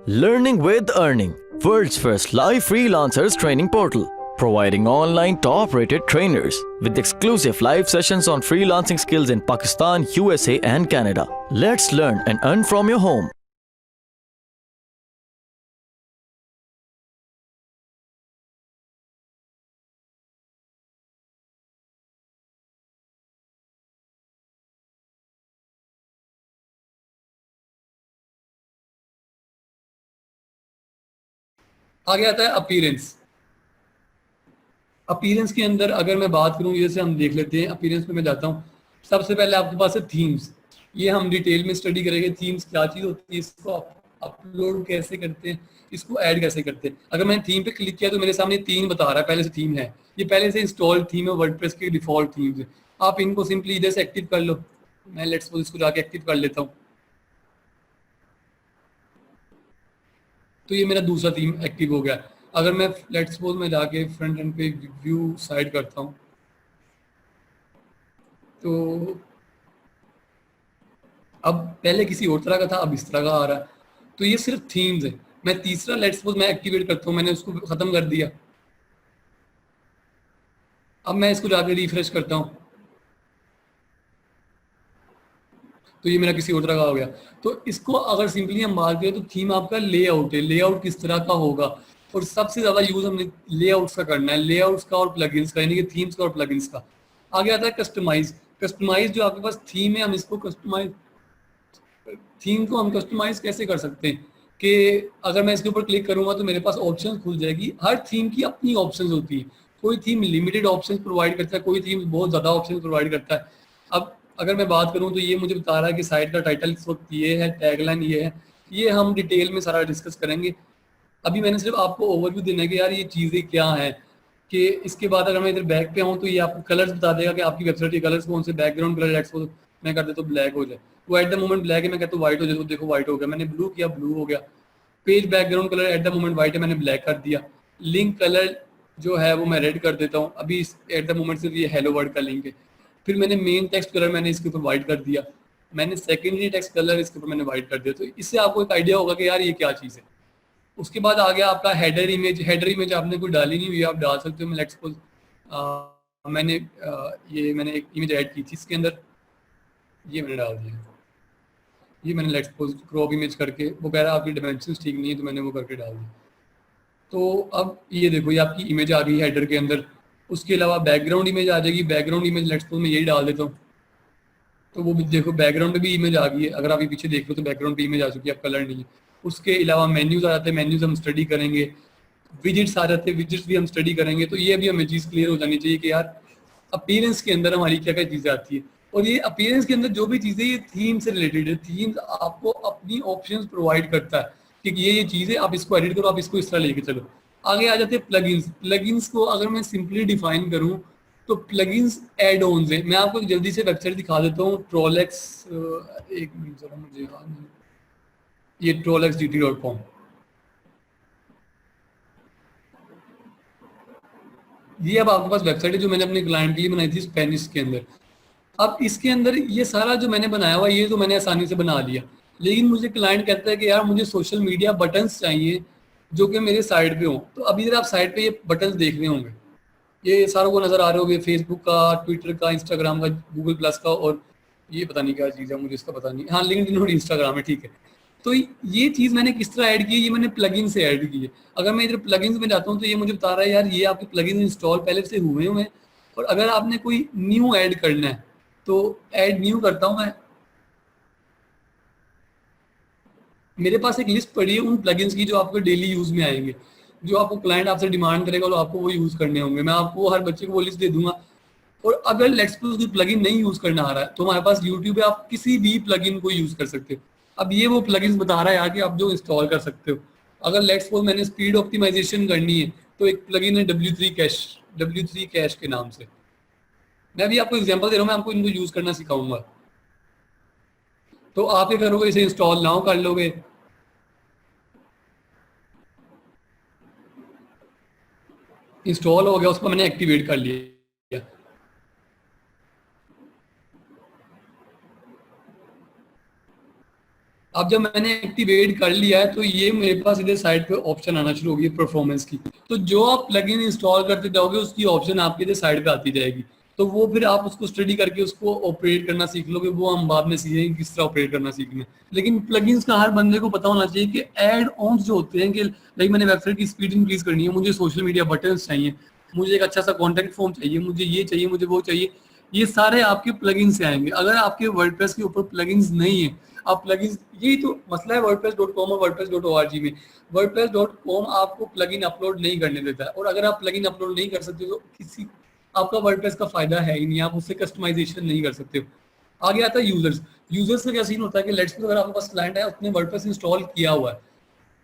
Learning with Earning, world's first live freelancers training portal, providing online top-rated trainers with exclusive live sessions on freelancing skills in Pakistan, USA and Canada. Let's learn and earn from your home. आगे आता है appearance. Appearance के अंदर अगर मैं बात करूं, जैसे हम देख लेते हैं, अपीयरेंस में मैं जाता हूं। सबसे पहले आपके पास है थीम्स। ये हम डिटेल में स्टडी करेंगे, थीम्स क्या चीज़ होती है, इसको अपलोड कैसे करते हैं, इसको ऐड कैसे करते हैं। अगर मैंने थीम पे क्लिक किया तो मेरे सामने 3 बता रहा है, पहले से थीम है, ये पहले से इंस्टॉल्ड थीम है, वर्डप्रेस के डिफॉल्ट थीम्स है। आप इनको सिंपली इधर से एक्टिव कर लो। मैं लेट्स सपोज इसको जाके एक्टिव कर लेता हूँ, तो ये मेरा दूसरा थीम एक्टिव हो गया। अगर मैं लेट्स सपोज मैं जाके फ्रंट एंड पे व्यू साइड करता हूँ, तो अब पहले किसी और तरह का था, अब इस तरह का आ रहा है। तो ये सिर्फ थीम्स है। मैं तीसरा लेट्स सपोज मैं एक्टिवेट करता हूँ, मैंने उसको खत्म कर दिया। अब मैं इसको जाके रिफ्रेश करता हूँ, तो ये मेरा किसी और तरह का हो गया। तो इसको अगर सिंपली हम बात करें तो थीम आपका लेआउट है, लेआउट किस तरह का होगा। और सबसे ज्यादा यूज हमने लेआउट्स का करना है, लेआउट्स का और प्लगइन्स का, यानी कि थीम्स का और प्लगइन्स का। आगे आता है कस्टमाइज। कस्टमाइज जो आपके पास थीम है, हम इसको कस्टमाइज, थीम को हम कस्टमाइज कैसे कर सकते हैं कि अगर मैं इसके ऊपर क्लिक करूंगा तो मेरे पास ऑप्शन खुल जाएगी। हर थीम की अपनी ऑप्शंस होती है। कोई थीम लिमिटेड ऑप्शंस प्रोवाइड करता है, कोई थीम बहुत ज़्यादा ऑप्शन प्रोवाइड करता है। अब अगर मैं बात करूं तो ये मुझे बता रहा है कि साइट का टाइटल इस वक्त ये है, टैगलाइन ये है। ये हम डिटेल में सारा डिस्कस करेंगे। अभी मैंने सिर्फ आपको ओवरव्यू देना है कि यार ये चीज़ें क्या हैं। कि इसके बाद अगर मैं इधर बैक पे आऊँ तो ये आपको कलर्स बता देगा कि आपकी वेबसाइट के कलर्स कौन से, बैकग्राउंड कलर एक्सपोज मैं कर देता हूँ ब्लैक हो जाए, वो एट द मोमेंट ब्लैक है, मैं कहता हूँ व्हाइट हो जाए तो देखो व्हाइट हो गया। मैंने ब्लू किया, ब्लू हो गया। Page background colour at the moment white है, मैंने ब्लैक कर दिया। लिंक कलर जो है वो मैं रेड कर देता हूँ, अभी एट द मोमेंट सिर्फ ये हेलो वर्ड का लिंक है। फिर मैंने मेन टेक्स्ट कलर मैंने इसके ऊपर व्हाइट कर दिया, मैंने सेकेंडरी टेक्स्ट कलर इसके ऊपर मैंने व्हाइट कर दिया। तो इससे आपको एक आइडिया होगा कि यार ये क्या चीज़ है। उसके बाद आ गया आपका हेडर इमेज। हेडर इमेज आपने कोई डाली नहीं हुई, आप डाल सकते हो। मैं लेट्स सपोज मैंने ये मैंने एक इमेज ऐड की थी इसके अंदर, ये मैंने डाल दिया। ये मैंने लेट्स सपोज क्रॉप इमेज करके, वो कह रहा है आपकी डायमेंशंस ठीक नहीं है, तो मैंने वो करके डाल दिया। तो अब ये देखो ये आपकी इमेज आ गई हेडर के अंदर। उसके अलावा बैकग्राउंड इमेज आ जाएगी। बैकग्राउंड इमेज लेट्स सपोज मैं यही डाल देता हूँ, तो वो भी देखो बैकग्राउंड पे भी इमेज आ गई है। अगर आप ये पीछे देख लो तो बैकग्राउंड पे इमेज आ चुकी है, अब कलर नहीं है। उसके अलावा मेन्यूज आ जाते हैं, मेन्यूज हम स्टडी करेंगे। विजिट्स आ जाते हैं, विजिट्स भी हम स्टडी करेंगे। तो ये भी हमें चीज़ क्लियर हो जानी चाहिए कि यार अपीयरेंस के अंदर हमारी क्या क्या चीज़ें आती है। और ये अपीयरेंस के अंदर जो भी चीज़ें, ये थीम से रिलेटेड है। थीम्स आपको अपनी ऑप्शंस प्रोवाइड करता है कि ये चीज़ें आप इसको एडिट करो, आप इसको इस तरह लेके चलो। आगे आ जाते हैं प्लगइन्स। प्लगइन्स को अगर मैं सिंपली डिफाइन करूँ तो प्लगइन्स एड ऑन्स है। मैं आपको जल्दी से वेबसाइट दिखा देता हूँ, ट्रोलेक्स, एक मिनट जरा मुझे याद नहीं, ये trollexgt.com। ये अब आपके पास वेबसाइट है जो मैंने अपने क्लाइंट के लिए बनाई थी स्पेनिश के अंदर। अब इसके अंदर ये सारा जो मैंने बनाया हुआ, ये तो मैंने आसानी से बना लिया। लेकिन मुझे क्लाइंट कहता है कि यार मुझे सोशल मीडिया बटन्स चाहिए जो कि मेरे साइड पे हो। तो अभी इधर आप साइड पे ये बटन्स देख रहे होंगे, ये सारों को नजर आ रहे होंगे, फेसबुक का, ट्विटर का, इंस्टाग्राम का, गूगल प्लस का, और ये पता नहीं क्या चीज़ है, मुझे इसका पता नहीं। हाँ, लिंक्डइन और इंस्टाग्राम है, ठीक है। तो ये चीज़ मैंने किस तरह ऐड की है, ये मैंने प्लगइन से ऐड की है। अगर मैं इधर प्लगइन्स में जाता हूँ तो ये मुझे बता रहा है यार ये आपके प्लगइन इंस्टॉल पहले से हुए हुए हैं। और अगर आपने कोई न्यू ऐड करना है तो ऐड न्यू करता हूँ मैं। मेरे पास एक लिस्ट पड़ी है उन प्लगइन्स की जो आपको डेली यूज में आएंगे, जो आपको क्लाइंट आपसे डिमांड करेगा और आपको वो यूज करने होंगे। मैं आपको हर बच्चे को वो लिस्ट दे दूंगा। और अगर लेट्स सपोज कोई प्लगइन नहीं यूज करना आ रहा है तो हमारे पास यूट्यूब पे आप किसी भी प्लगइन को यूज कर सकते हो। अब ये वो प्लगइन्स बता रहा है आगे आप जो इंस्टॉल कर सकते हो। अगर लेट्स सपोज मैंने स्पीड ऑप्टिमाइजेशन करनी है तो एक प्लगइन है W3 कैश, W3 कैश के नाम से। मैं अभी आपको एग्जांपल दे रहा हूँ, मैं आपको इनको यूज करना सिखाऊंगा। तो आप ये करोगे, इसे इंस्टॉल नाउ कर लोगे। इंस्टॉल हो गया, उसको मैंने एक्टिवेट कर लिया। अब जब मैंने एक्टिवेट कर लिया है तो ये मेरे पास इधर साइड पे ऑप्शन आना शुरू हो गई परफॉर्मेंस की। तो जो आप प्लगइन इंस्टॉल करते जाओगे उसकी ऑप्शन आपके इधर साइड पे आती जाएगी। तो वो फिर आप उसको स्टडी करके उसको ऑपरेट करना सीख लोगे, वो हम बाद में सीखेंगे किस तरह ऑपरेट करना सीखना है। लेकिन प्लगइन्स का हर बंदे को पता होना चाहिए कि ऐड ऑन्स जो होते हैं कि लाइक मैंने वेबसाइट की स्पीड इंक्रीज करनी है, मुझे सोशल मीडिया बटन्स चाहिए, मुझे एक अच्छा सा कॉन्टेंट फॉर्म चाहिए, मुझे ये चाहिए, मुझे वो चाहिए, ये सारे आपके प्लगइन से आएंगे। अगर आपके वर्डप्रेस के ऊपर प्लगइन्स नहीं है, आप प्लगइन्स, यही तो मसला है wordpress.com और wordpress.org में। wordpress.com आपको प्लगइन अपलोड नहीं करने देता है, और अगर आप प्लगइन अपलोड नहीं कर सकते तो किसी आपका वर्डप्रेस का फायदा है ही नहीं, आप उससे कस्टमाइजेशन नहीं कर सकते हो। आगे आता है यूजर्स। यूजर्स का क्या सीन होता है कि लेट्स अगर आपके पास क्लाइंट है, उसने वर्डप्रेस इंस्टॉल किया हुआ है,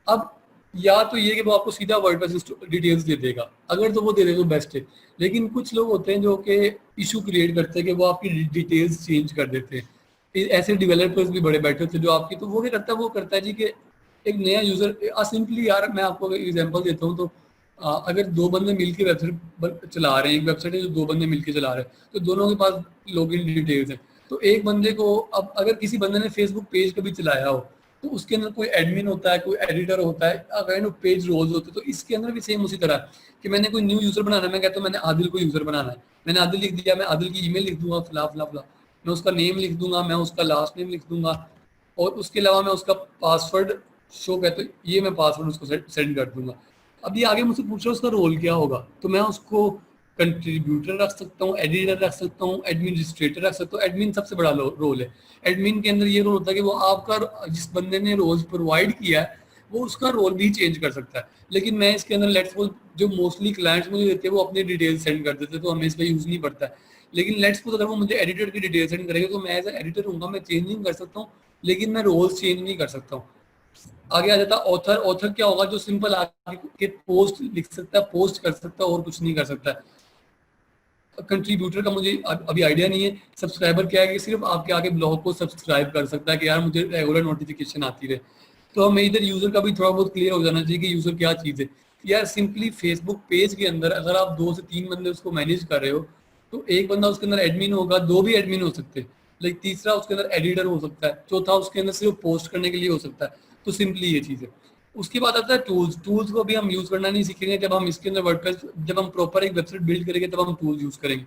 अब या तो ये कि वो आपको सीधा वर्डप्रेस डिटेल्स दे देगा, अगर तो वो दे दे तो बेस्ट है। लेकिन कुछ लोग होते हैं जो कि इशू क्रिएट करते हैं कि वो आपकी डिटेल्स चेंज कर देते हैं। ऐसे डेवलपर्स भी बड़े बैठे होते हैं जो आपकी, तो वो क्या करता है, वो करता है जी कि एक नया यूजर सिंपली, यार मैं आपको एग्जांपल देता हूँ, तो अगर दो बंदे मिलके वेबसाइट चला रहे हैं, एक वेबसाइट है जो दो बंदे मिलके चला रहे हैं, तो दोनों के पास लॉगिन डिटेल्स हैं। तो एक बंदे को, अब अगर किसी बंदे ने फेसबुक पेज कभी चलाया हो तो उसके अंदर कोई एडमिन होता है, कोई एडिटर होता है, काइंड ऑफ पेज रोल्स होते हैं। तो इसके अंदर भी सेम उसी तरह कि मैंने कोई न्यू यूजर बनाना है, मैं कहता हूँ मैंने आदिल को यूजर बनाना है, मैंने आदिल लिख दिया, मैं आदिल की ईमेल लिख दूंगा फिला फिला फिला, मैं उसका नेम लिख दूंगा, मैं उसका लास्ट नेम लिख दूंगा, और उसके अलावा मैं उसका पासवर्ड शो कहते हैं, ये मैं पासवर्ड उसको सेंड कर दूंगा। अब ये आगे मुझसे पूछ रहा है उसका रोल क्या होगा, तो मैं उसको कंट्रीब्यूटर रख सकता हूँ, एडिटर रख सकता हूँ, एडमिनिस्ट्रेटर रख सकता हूँ। एडमिन सबसे बड़ा रोल है। एडमिन के अंदर ये रोल होता है कि वो आपका, जिस बंदे ने रोल प्रोवाइड किया है, वो उसका रोल भी चेंज कर सकता है। लेकिन मैं इसके अंदर लेट्स सपोज, जो मोस्टली क्लाइंट्स मुझे देते हैं वो अपनी डिटेल सेंड कर देते हैं, तो हमें इस पर यूज नहीं पड़ता है। लेकिन लेट्स सपोज अगर वो मुझे एडिटर की डिटेल सेंड करेंगे तो मैं एज एडिटर हूँ, मैं चेंज नहीं कर सकता हूँ, लेकिन मैं रोल्स चेंज नहीं कर सकता हूँ। आगे आ जाता है ऑथर। ऑथर क्या होगा, जो सिंपल आगे के पोस्ट लिख सकता है, पोस्ट कर सकता है, और कुछ नहीं कर सकता है। कंट्रीब्यूटर का मुझे अभी आइडिया नहीं है। सब्सक्राइबर क्या है कि सिर्फ आपके आगे ब्लॉग को सब्सक्राइब कर सकता है कि यार मुझे रेगुलर नोटिफिकेशन आती रहे। तो हमें इधर यूजर का भी थोड़ा बहुत क्लियर हो जाना चाहिए कि यूजर क्या चीज़ है। यार सिंपली फेसबुक पेज के अंदर अगर आप 2 से 3 बंदे उसको मैनेज कर रहे हो, तो एक बंदा उसके अंदर एडमिन होगा, 2 भी एडमिन हो सकते हैं, लाइक तीसरा उसके अंदर एडिटर हो सकता है, चौथा उसके अंदर सिर्फ पोस्ट करने के लिए हो सकता है। तो सिंपली ये चीज़ है। उसके बाद आता है टूल्स। टूल्स को भी हम यूज करना नहीं सीखेंगे जब हम इसके अंदर वर्डप्रेस, जब हम प्रॉपर एक वेबसाइट बिल्ड करेंगे तब हम टूल्स यूज करेंगे।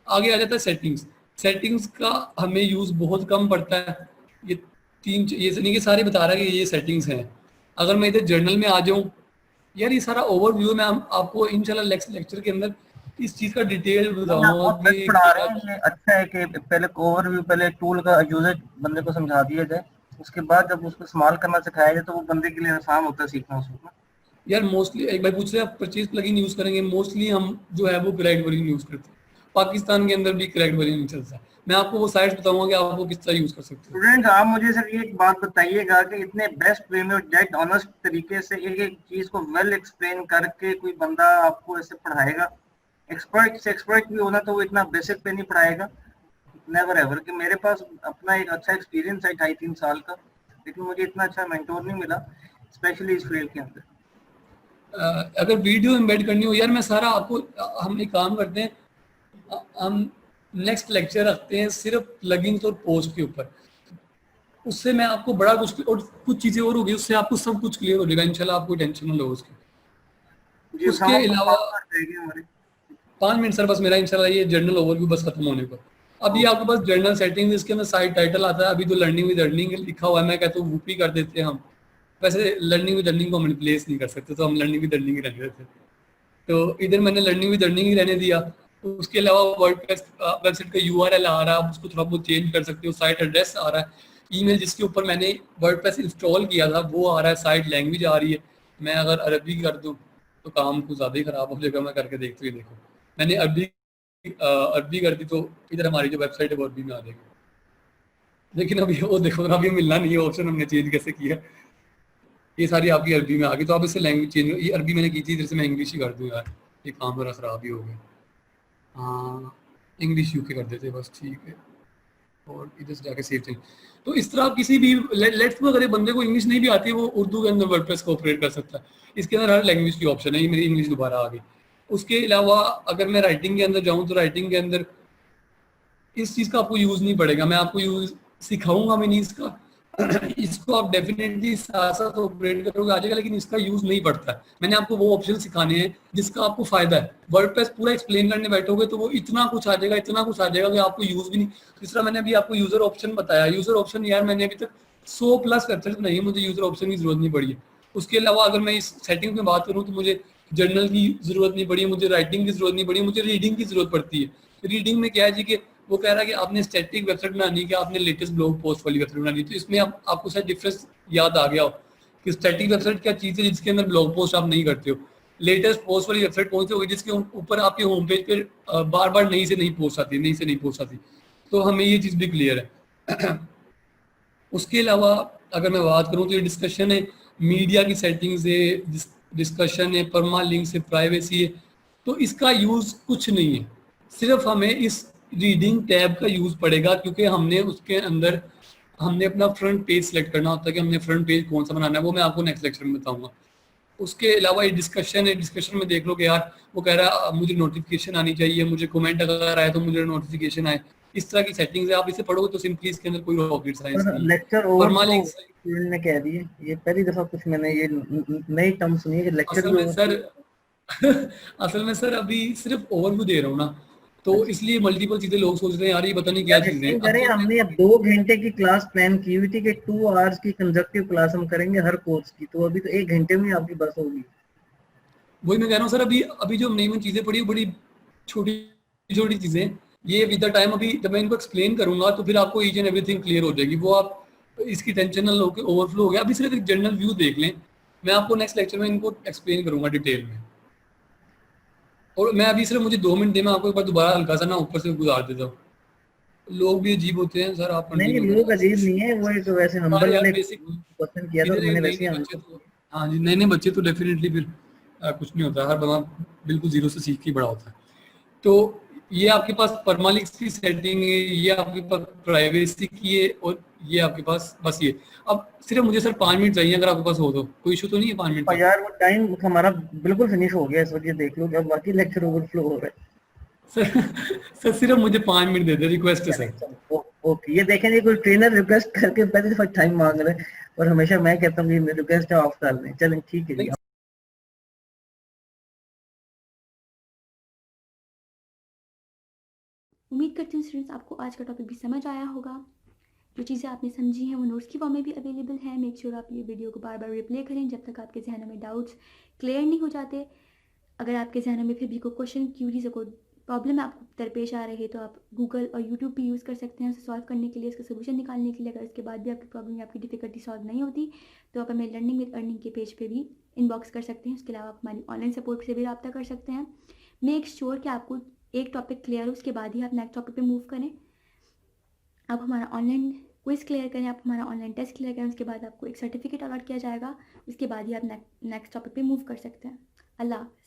आगे आ जाता है सेटिंग्स। सेटिंग्स का हमें यूज बहुत कम पड़ता है। ये तीन, ये नहीं कि सारे बता रहा है कि ये सेटिंग्स हैं। अगर मैं इधर जर्नल में आ जाऊं, यार ये सारा ओवरव्यू में आपको इंशाल्लाह लेक्चर के अंदर इस चीज का डिटेल बताऊंगा बहुत बेस्ट कि पढ़ा रहे हैं। ये अच्छा है कि पहले ओवरव्यू, पहले टूल का यूजेज बंदे को समझा दिया जाए, उसके बाद जब उसको इस्तेमाल करना सिखाया जाए तो वो बंदे के लिए आसान होता है सीखना उसको। यार मोस्टली एक भाई पूछ रहे हैं आप परचेज प्लगइन यूज करेंगे, मोस्टली हम जो है वो क्रैक्ड वर्जन यूज करते हैं। पाकिस्तान के अंदर भी क्रैक्ड वर्जन नहीं चलता। मैं आपको वो साइट्स बताऊंगा कि आपको किस तरह यूज कर सकते हो। स्टूडेंट, आप मुझे सर ये एक बात बताइएगा कि इतने बेस्ट वे में डायरेक्ट ऑनेस्ट तरीके से एक एक चीज को वेल एक्सप्लेन करके कोई बंदा आपको ऐसे पढ़ाएगा, एक्सपर्ट से एक्सपर्ट भी होना, तो वो इतना बेसिक पे नहीं पढ़ाएगा। नेवर एवर कि मेरे पास अपना एक अच्छा एक्सपीरियंस है 2.5-3 साल का, लेकिन मुझे इतना अच्छा मेंटोर नहीं मिला, स्पेशली इस फील्ड के अंदर। अगर वीडियो एम्बेड करनी हो, यार मैं सारा आपको, हम एक काम करते हैं, हम नेक्स्ट लेक्चर रखते हैं सिर्फ प्लगइन्स और पोस्ट के ऊपर। उससे मैं आपको बड़ा कुछ, और कुछ चीजें और होगी, उससे आपको सब कुछ क्लियर हो जाएगा इंशाल्लाह, आपको टेंशन ना लो उसकी। उसके अलावा 5 मिनट सर बस मेरा, इंशाल्लाह ये जर्नल ओवरव्यू बस खत्म होने को। अब ये आपके पास जर्नल सेटिंग्स, इसके अंदर साइट टाइटल आता है। अभी तो लर्निंग विद अर्निंग लिखा हुआ है, मैं कहता हूँ वूपी कर देते हैं हम। वैसे लर्निंग विद अर्निंग को हम रिप्लेस नहीं कर सकते, तो हम लर्निंग विद अर्निंग ही रहने देते हैं। तो इधर मैंने लर्निंग विद अर्निंग ही रहने दिया। उसके अलावा वर्डप्रेस वेबसाइट का यूआरएल आ रहा है, आप उसको थोड़ा बहुत चेंज कर सकते हो। साइट एड्रेस आ रहा है, ईमेल जिसके ऊपर मैंने वर्डप्रेस इंस्टॉल किया था वो आ रहा है, साइट लैंग्वेज आ रही है। मैं अगर अरबी कर दूं तो काम कुछ ज़्यादा ही ख़राब हो जाएगा। मैं करके देखते हुए देखो, मैंने अरबी कर दी तो इधर हमारी जो वेबसाइट है वो अरबी में आ जाएगी। लेकिन अभी वो देखो, अभी मिलना नहीं है ऑप्शन, हमने चेंज कैसे किया। ये सारी आपकी अरबी में आ गई, तो आप इससे लैंग्वेज चेंज, ये अरबी मैंने की थी, इधर से मैं इंग्लिश ही कर दूँ यार, ये काम थोड़ा ख़राब ही हो गया। हाँ, इंग्लिश यूके कर देते बस, ठीक है। और इधर से जाके सेव चेंज। तो इस तरह किसी भी लेट्स अगर एक बंदे को इंग्लिश नहीं भी आती है, वो उर्दू के अंदर वर्डप्रेस को ऑपरेट कर सकता है। इसके अंदर हर लैंग्वेज की ऑप्शन है। ये मेरी इंग्लिश दोबारा आ गई। उसके अलावा अगर मैं राइटिंग के अंदर जाऊँ तो राइटिंग के अंदर इस चीज़ का आपको यूज़ नहीं पड़ेगा, मैं आपको यूज़ सिखाऊंगा भी नहीं इसका। इसको आप डेफिनेटली साथ साथ ऑपरेट करोगे आ जाएगा, लेकिन इसका यूज नहीं पड़ता है। मैंने आपको वो ऑप्शन सिखाने हैं जिसका आपको फायदा है। वर्डप्रेस पूरा एक्सप्लेन करने बैठोगे तो वो इतना कुछ आ जाएगा, इतना कुछ आ जाएगा कि आपको यूज भी नहीं। जिस तरह मैंने अभी आपको यूजर ऑप्शन बताया, यूजर ऑप्शन यार मैंने अभी तक 100 प्लस वेबसाइट बनाई है, मुझे यूजर ऑप्शन की जरूरत नहीं पड़ी है। उसके अलावा अगर मैं इस सेटिंग में बात करूँ तो मुझे जर्नल की जरूरत नहीं पड़ी, मुझे राइटिंग की जरूरत नहीं पड़ी, मुझे रीडिंग की जरूरत पड़ती है। रीडिंग में क्या है जी कि वो कह रहा है कि आपने स्टैटिक वेबसाइट बनानी है कि आपने लेटेस्ट ब्लॉग पोस्ट वाली वेबसाइट बनानी है। तो इसमें आपको शायद डिफरेंस याद आ गया हो कि स्टैटिक वेबसाइट क्या चीज़ है जिसके अंदर ब्लॉग पोस्ट आप नहीं करते हो। लेटेस्ट पोस्ट वाली वेबसाइट कौन सी होगी जिसके ऊपर आपके होम पेज पे बार बार नई से नई पोस्ट आती है, नई से नई पोस्ट आती है। तो हमें ये चीज़ भी क्लियर है। उसके अलावा अगर मैं बात करूँ तो ये डिस्कशन है मीडिया की सेटिंग्स है, डिस्कशन है परमा लिंक्स है, प्राइवेसी है। तो इसका यूज कुछ नहीं है, सिर्फ हमें इस रीडिंग टैब का यूज पड़ेगा क्योंकि हमने उसके अंदर हमने अपना फ्रंट पेज सेलेक्ट करना होता है कि हमने फ्रंट पेज कौन सा बनाना है, वो मैं आपको नेक्स्ट लेक्चर में बताऊंगा। उसके अलावा ये डिस्कशन है, डिस्कशन में देख लो कि यार वो कह रहा है मुझे नोटिफिकेशन आनी चाहिए, मुझे कमेंट अगर आए तो मुझे नोटिफिकेशन आए। इस तरह की सेटिंग्स है, आप इसे पढ़ोगे तो सिंपली इसके अंदर कोई रॉकेट साइंस नहीं है। लेक्चर परमालिंक ओवरफ्लो ने कह दिए, ये पहली दफा कुछ मैंने ये नई टर्म सुनी है कि लेक्चर असल में सर असल में सर अभी सिर्फ ओवरव्यू दे रहा हूँ ना, तो इसलिए मल्टीपल चीजें लोग सोच रहे हैं यार ये पता नहीं क्या चीजें हैं। करें, हमने अब 2 घंटे की क्लास प्लान की हुई थी कि 2 आवर्स की कंजक्टिव क्लास हम करेंगे हर कोर्स की, तो अभी तो 1 घंटे में आपकी बस होगी। वही मैं कह रहा हूँ सर, अभी अभी जो नई नई चीजें पढ़ी बड़ी छोटी छोटी चीजें, ये विद द टाइम अभी जब मैं इनको एक्सप्लेन करूंगा तो फिर आपको ईच एंड एवरीथिंग क्लियर हो जाएगी। वो आप इसकी टेंशन ना लो कि ओवरफ्लो हो गया। अभी सिर्फ एक जनरल व्यू देख लें, मैं आपको नेक्स्ट लेक्चर में इनको एक्सप्लेन करूंगा डिटेल में। और मैं अभी सिर्फ मुझे 2 मिनट दे, मैं आपको एक बार दोबारा हल्का सा ना ऊपर से गुजार देता हूँ। लोग भी अजीब होते हैं सर, आप नहीं कंटिन्यू लोग करें। अजीब नहीं है, वो एक वैसे हाँ हम्बल यार ने बेसिक क्वेश्चन किया था चीजें, और मैंने नए वैसे ही नए बच्चे आंसर। तो, हाँ जी नए नए बच्चे तो डेफिनेटली फिर कुछ नहीं होता, हर बंदा बिल्कुल जीरो से सीख के बड़ा होता है। तो ये आपके पास परमालिंक्स की सेटिंग है, ये आपके पास प्राइवेसी की है, और ये आपके पास बस ये। अब सिर्फ मुझे सर 5 मिनट चाहिए, अगर आपके पास हो तो कोई इशू तो नहीं है 5 मिनट और का? यार वो टाइम हमारा बिल्कुल फिनिश हो गया इस वक्त, ये देख लो अब बाकी लेक्चर ओवरफ्लो हो रहा सर सर सिर्फ मुझे 5 मिनट दे दे, रिक्वेस्ट है है। सर। चलो ओके, ये देखें जी कोई ट्रेनर रिक्वेस्ट करके पहली दफा टाइम मांग रहे हैं, और हमेशा मैं कहता हूँ कि रिक्वेस्ट ऑफ कर दें। चलें ठीक है जी। नहीं, उम्मीद करती हूँ स्टूडेंट्स आपको आज का टॉपिक भी समझ आया होगा। जो चीज़ें आपने समझी हैं वो नोट्स की फॉर्म में भी अवेलेबल है। मेक श्योर आप ये वीडियो को बार बार रिप्ले करें जब तक आपके जहनों में डाउट्स क्लियर नहीं हो जाते। अगर आपके जहनों में फिर भी कोई क्वेश्चन, क्यूरीज, कोई प्रॉब्लम आपको दरपेश आ रही है तो आप गूगल और यूट्यूब भी यूज़ कर सकते हैं उसे सॉल्व करने के लिए, इसका सोल्यूशन निकालने के लिए। अगर इसके बाद भी आपकी प्रॉब्लम या आपकी डिफिकल्टी सॉल्व नहीं होती तो आप हमें लर्निंग विद अर्निंग के पेज पे भी इनबॉक्स कर सकते हैं। उसके अलावा आप हमारी ऑनलाइन सपोर्ट से भी रब्ता कर सकते हैं। मेक श्योर कि आपको एक टॉपिक क्लियर हो, उसके बाद ही आप नेक्स्ट टॉपिक पे मूव करें। आप हमारा ऑनलाइन क्विज क्लियर करें, आप हमारा ऑनलाइन टेस्ट क्लियर करें, उसके बाद आपको एक सर्टिफिकेट अलॉट किया जाएगा। उसके बाद ही आप नेक्स्ट टॉपिक पे मूव कर सकते हैं। अल्लाह हाफ़िज़।